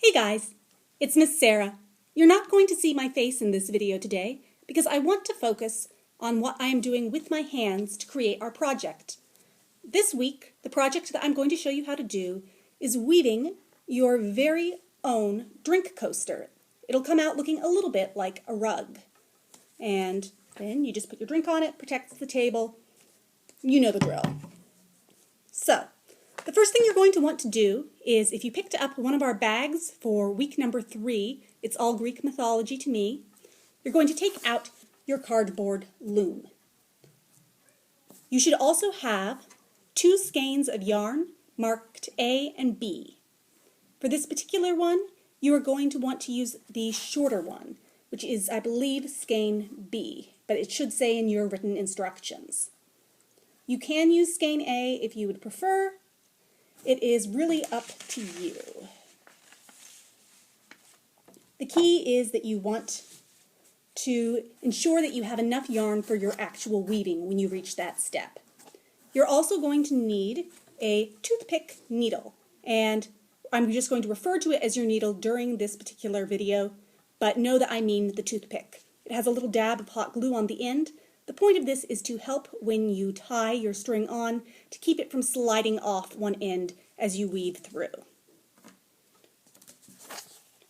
Hey guys, it's Miss Sarah. You're not going to see my face in this video today because I want to focus on what I am doing with my hands to create our project. This week, the project that I'm going to show you how to do is weaving your very own drink coaster. It'll come out looking a little bit like a rug. And then you just put your drink on it, protects the table. You know the drill. So, the first thing you're going to want to do is, if you picked up one of our bags for week number 3, it's all Greek mythology to me, you're going to take out your cardboard loom. You should also have 2 skeins of yarn marked A and B. For this particular one, you are going to want to use the shorter one, which is, I believe, skein B, but it should say in your written instructions. You can use skein A if you would prefer. It is really up to you. The key is that you want to ensure that you have enough yarn for your actual weaving when you reach that step. You're also going to need a toothpick needle, and I'm just going to refer to it as your needle during this particular video, but know that I mean the toothpick. It has a little dab of hot glue on the end. The point of this is to help when you tie your string on to keep it from sliding off one end as you weave through.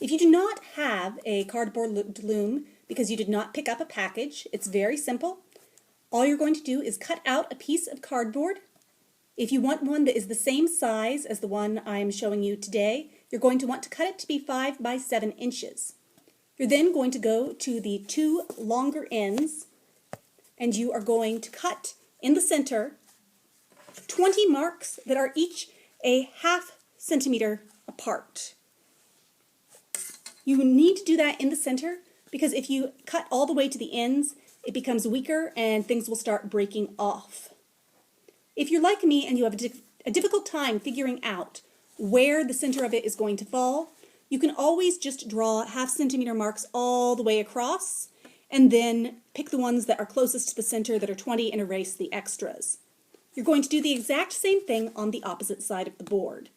If you do not have a cardboard loom because you did not pick up a package, it's very simple. All you're going to do is cut out a piece of cardboard. If you want one that is the same size as the one I'm showing you today, you're going to want to cut it to be 5 by 7 inches. You're then going to go to the 2 longer ends, and you are going to cut in the center 20 marks that are each a ½ centimeter apart. You need to do that in the center because if you cut all the way to the ends, it becomes weaker and things will start breaking off. If you're like me and you have a difficult time figuring out where the center of it is going to fall, you can always just draw ½ centimeter marks all the way across and then pick the ones that are closest to the center that are 20 and erase the extras. You're going to do the exact same thing on the opposite side of the board.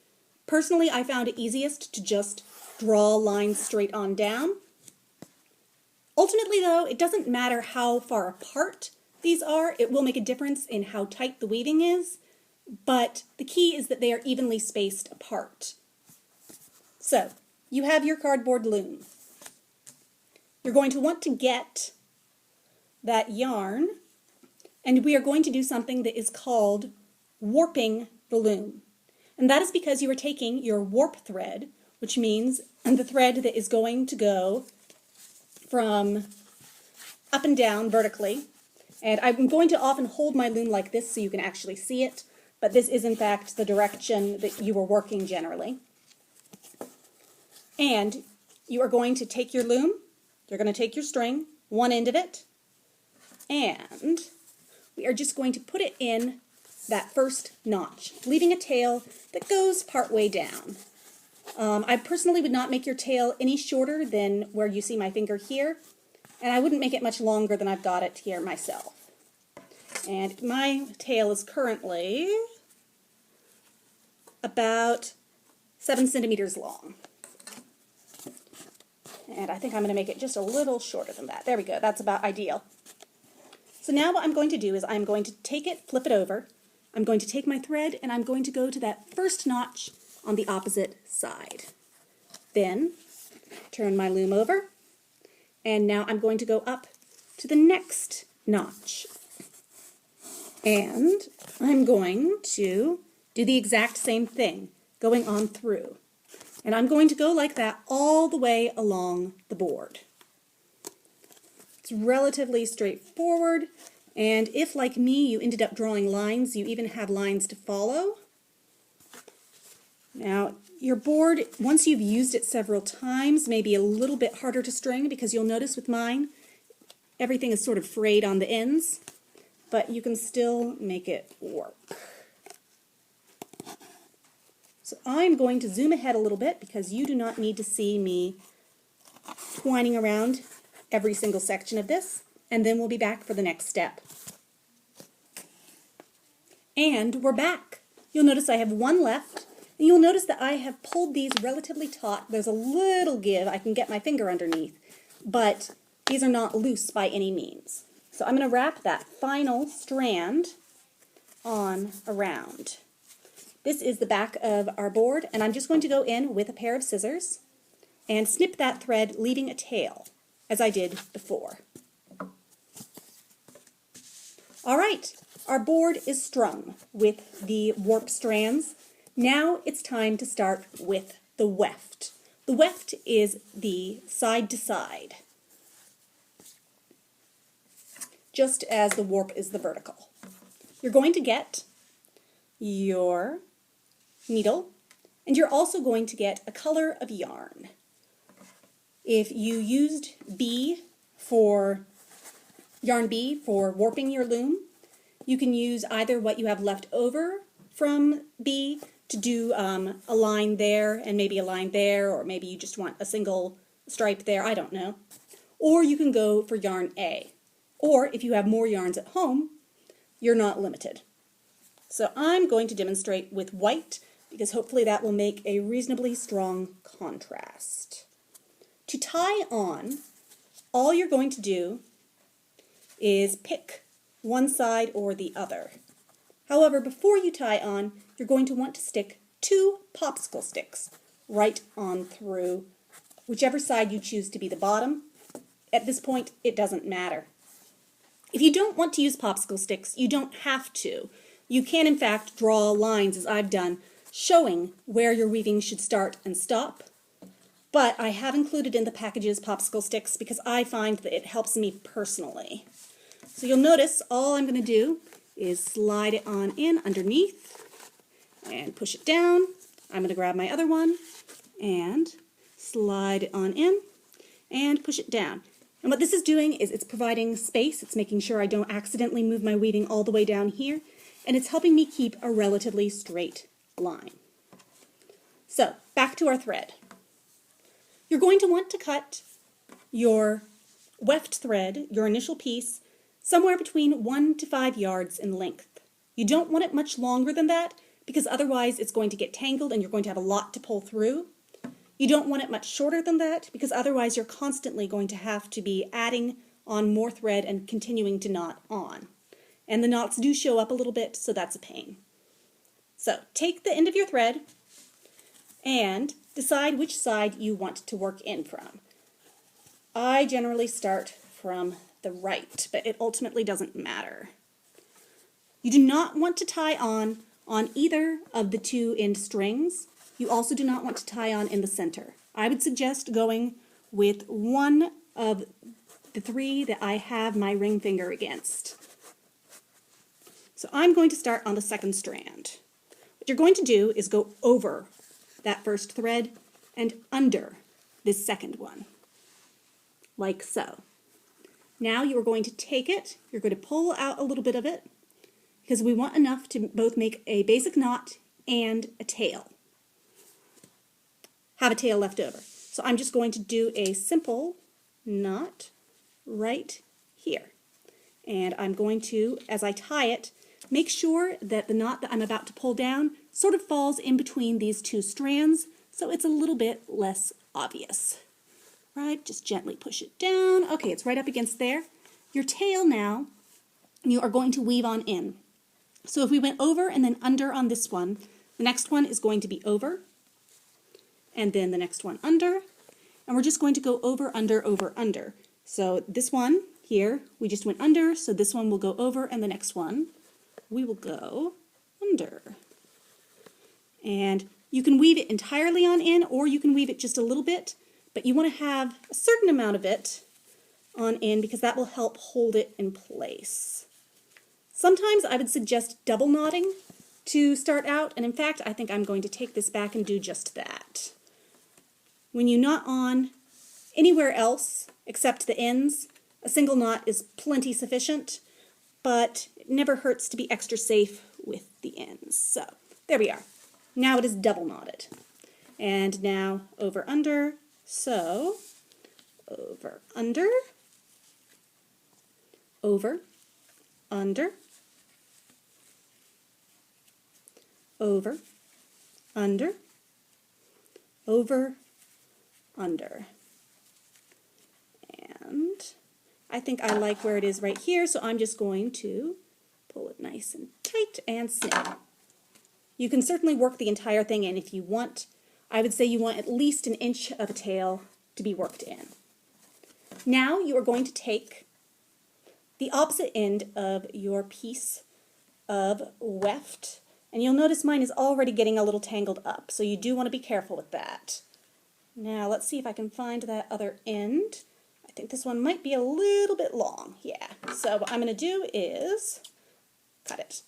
Personally, I found it easiest to just draw lines straight on down. Ultimately, though, it doesn't matter how far apart these are. It will make a difference in how tight the weaving is, but the key is that they are evenly spaced apart. So, you have your cardboard loom. You're going to want to get that yarn, and we are going to do something that is called warping the loom. And that is because you are taking your warp thread, which means the thread that is going to go from up and down vertically. And I'm going to often hold my loom like this so you can actually see it, but this is in fact the direction that you are working generally. And you are going to take your loom, you're going to take your string, one end of it, and we are just going to put it in that first notch, leaving a tail that goes part way down. I personally would not make your tail any shorter than where you see my finger here, and I wouldn't make it much longer than I've got it here myself. And my tail is currently about 7 centimeters long. And I think I'm going to make it just a little shorter than that. There we go. That's about ideal. So now what I'm going to do is I'm going to take it, flip it over. I'm going to take my thread and I'm going to go to that first notch on the opposite side. Then turn my loom over. And now I'm going to go up to the next notch. And I'm going to do the exact same thing, going on through. And I'm going to go like that all the way along the board. It's relatively straightforward, and if, like me, you ended up drawing lines, you even have lines to follow. Now, your board, once you've used it several times, may be a little bit harder to string because you'll notice with mine, everything is sort of frayed on the ends, but you can still make it work. So I'm going to zoom ahead a little bit because you do not need to see me twining around every single section of this, and then we'll be back for the next step. And we're back. You'll notice I have one left, And you'll notice that I have pulled these relatively taut. There's a little give. I can get my finger underneath, but these are not loose by any means. So I'm going to wrap that final strand on around. This is the back of our board, and I'm just going to go in with a pair of scissors and snip that thread, leaving a tail, as I did before. All right, our board is strung with the warp strands. Now it's time to start with the weft. The weft is the side to side, just as the warp is the vertical. You're going to get your needle, and you're also going to get a color of yarn. If you used yarn B for warping your loom, you can use either what you have left over from B to do a line there and maybe a line there, or maybe you just want a single stripe there, I don't know. Or you can go for yarn A. Or if you have more yarns at home, you're not limited. So I'm going to demonstrate with white because hopefully that will make a reasonably strong contrast. To tie on, all you're going to do is pick one side or the other. However, before you tie on, you're going to want to stick 2 popsicle sticks right on through whichever side you choose to be the bottom. At this point, it doesn't matter. If you don't want to use popsicle sticks, you don't have to. You can, in fact, draw lines, as I've done, showing where your weaving should start and stop. But I have included in the packages popsicle sticks because I find that it helps me personally. So you'll notice all I'm going to do is slide it on in underneath and push it down. I'm going to grab my other one and slide it on in and push it down. And what this is doing is it's providing space. It's making sure I don't accidentally move my weaving all the way down here, and it's helping me keep a relatively straight line. So back to our thread. You're going to want to cut your weft thread, your initial piece, somewhere between 1 to 5 yards in length. You don't want it much longer than that because otherwise it's going to get tangled and you're going to have a lot to pull through. You don't want it much shorter than that because otherwise you're constantly going to have to be adding on more thread and continuing to knot on. And the knots do show up a little bit, so that's a pain. So take the end of your thread and decide which side you want to work in from. I generally start from the right, but it ultimately doesn't matter. You do not want to tie on either of the 2 end strings. You also do not want to tie on in the center. I would suggest going with one of the 3 that I have my ring finger against. So I'm going to start on the second strand. What you're going to do is go over that first thread and under this second one, like so. Now you are going to take it, you're going to pull out a little bit of it, because we want enough to both make a basic knot and a tail. Have a tail left over. So I'm just going to do a simple knot right here. And I'm going to, as I tie it, make sure that the knot that I'm about to pull down sort of falls in between these 2 strands, so it's a little bit less obvious. Right, just gently push it down. Okay, it's right up against there. Your tail now, you are going to weave on in. So if we went over and then under on this one, the next one is going to be over, and then the next one under, and we're just going to go over, under, over, under. So this one here, we just went under, so this one will go over, and the next one, we will go under. And you can weave it entirely on in, or you can weave it just a little bit, but you want to have a certain amount of it on in because that will help hold it in place. Sometimes I would suggest double knotting to start out, and in fact I think I'm going to take this back and do just that. When you knot on anywhere else except the ends, a single knot is plenty sufficient, but it never hurts to be extra safe with the ends. So there we are. Now it is double knotted. And now over, under, so over, under, over, under, over, under, over, under. And I think I like where it is right here, so I'm just going to pull it nice and tight and snip. You can certainly work the entire thing in if you want. I would say you want at least 1 inch of a tail to be worked in. Now you are going to take the opposite end of your piece of weft, and you'll notice mine is already getting a little tangled up, so you do want to be careful with that. Now let's see if I can find that other end. I think this one might be a little bit long. Yeah, so what I'm going to do is cut it.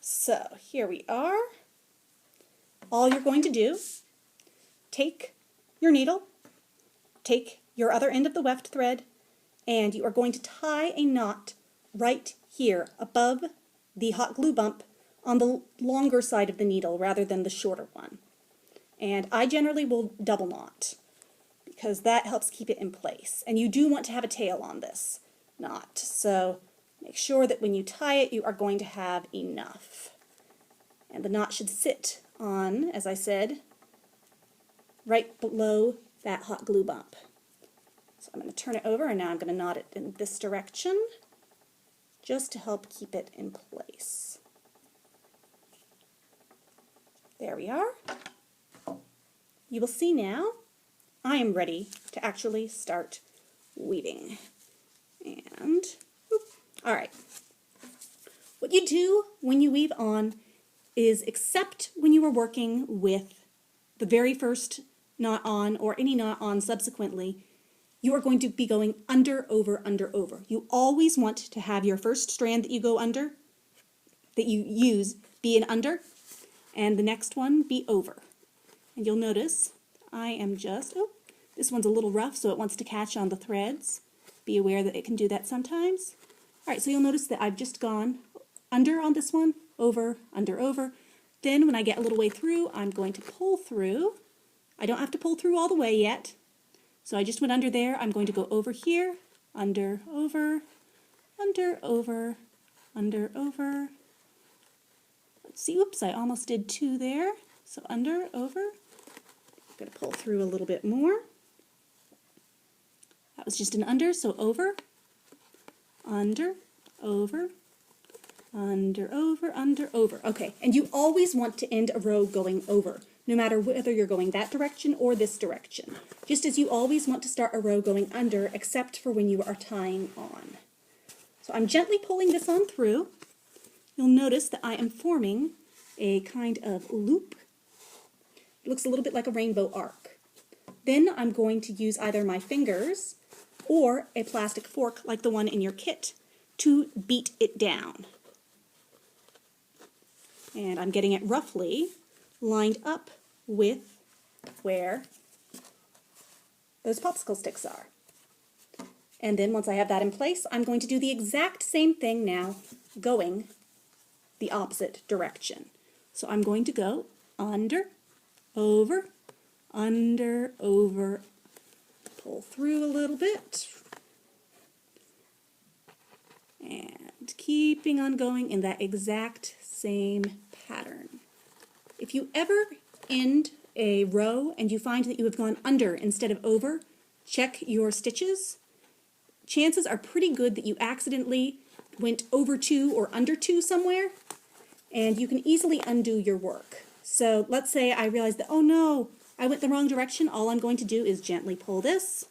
So here we are. All you're going to do, take your needle, take your other end of the weft thread, and you are going to tie a knot right here above the hot glue bump on the longer side of the needle rather than the shorter one. And I generally will double knot because that helps keep it in place. And you do want to have a tail on this knot, so make sure that when you tie it you are going to have enough. And the knot should sit on, as I said, right below that hot glue bump. So I'm going to turn it over, and now I'm going to knot it in this direction just to help keep it in place. There we are. You will see now I am ready to actually start weaving. And, alright. What you do when you weave on is, except when you are working with the very first knot on or any knot on subsequently, you are going to be going under, over, under, over. You always want to have your first strand that you go under, that you use, be an under, and the next one be over. And you'll notice I am just, this one's a little rough, so it wants to catch on the threads. Be aware that it can do that sometimes. Alright, so you'll notice that I've just gone under on this one, over, under, over. Then when I get a little way through, I'm going to pull through. I don't have to pull through all the way yet. So I just went under there. I'm going to go over here, under, over, under, over, under, over. Let's see, oops, I almost did 2 there. So under, over. I'm going to pull through a little bit more. That was just an under, so over, under, over, under, over, under, over. Okay, and you always want to end a row going over, no matter whether you're going that direction or this direction. Just as you always want to start a row going under, except for when you are tying on. So I'm gently pulling this on through. You'll notice that I am forming a kind of loop. It looks a little bit like a rainbow arc. Then I'm going to use either my fingers or a plastic fork like the one in your kit to beat it down. And I'm getting it roughly lined up with where those popsicle sticks are. And then once I have that in place, I'm going to do the exact same thing now, going the opposite direction. So I'm going to go under, over, under, over, pull through a little bit, and keeping on going in that exact same pattern. If you ever end a row and you find that you have gone under instead of over, check your stitches. Chances are pretty good that you accidentally went over 2 or under 2 somewhere, and you can easily undo your work. So let's say I realize that, oh no, I went the wrong direction. All I'm going to do is gently pull this.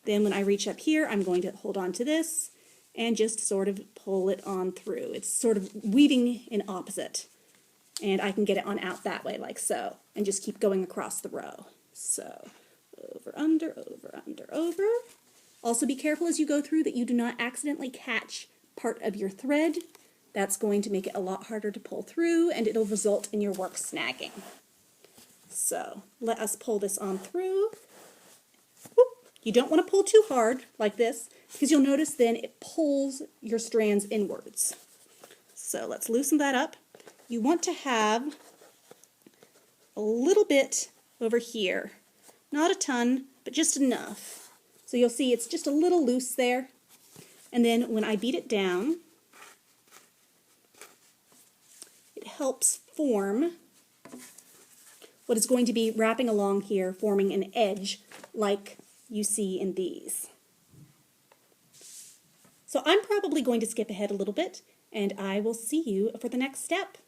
Then when I reach up here, I'm going to hold on to this and just sort of pull it on through. It's sort of weaving in opposite. And I can get it on out that way, like so, and just keep going across the row. So, over, under, over, under, over. Also be careful as you go through that you do not accidentally catch part of your thread. That's going to make it a lot harder to pull through, and it'll result in your work snagging. So, let us pull this on through. Whoop. You don't want to pull too hard, like this, because you'll notice then it pulls your strands inwards. So let's loosen that up. You want to have a little bit over here. Not a ton, but just enough. So you'll see it's just a little loose there. And then when I beat it down, helps form what is going to be wrapping along here, forming an edge like you see in these. So I'm probably going to skip ahead a little bit, and I will see you for the next step.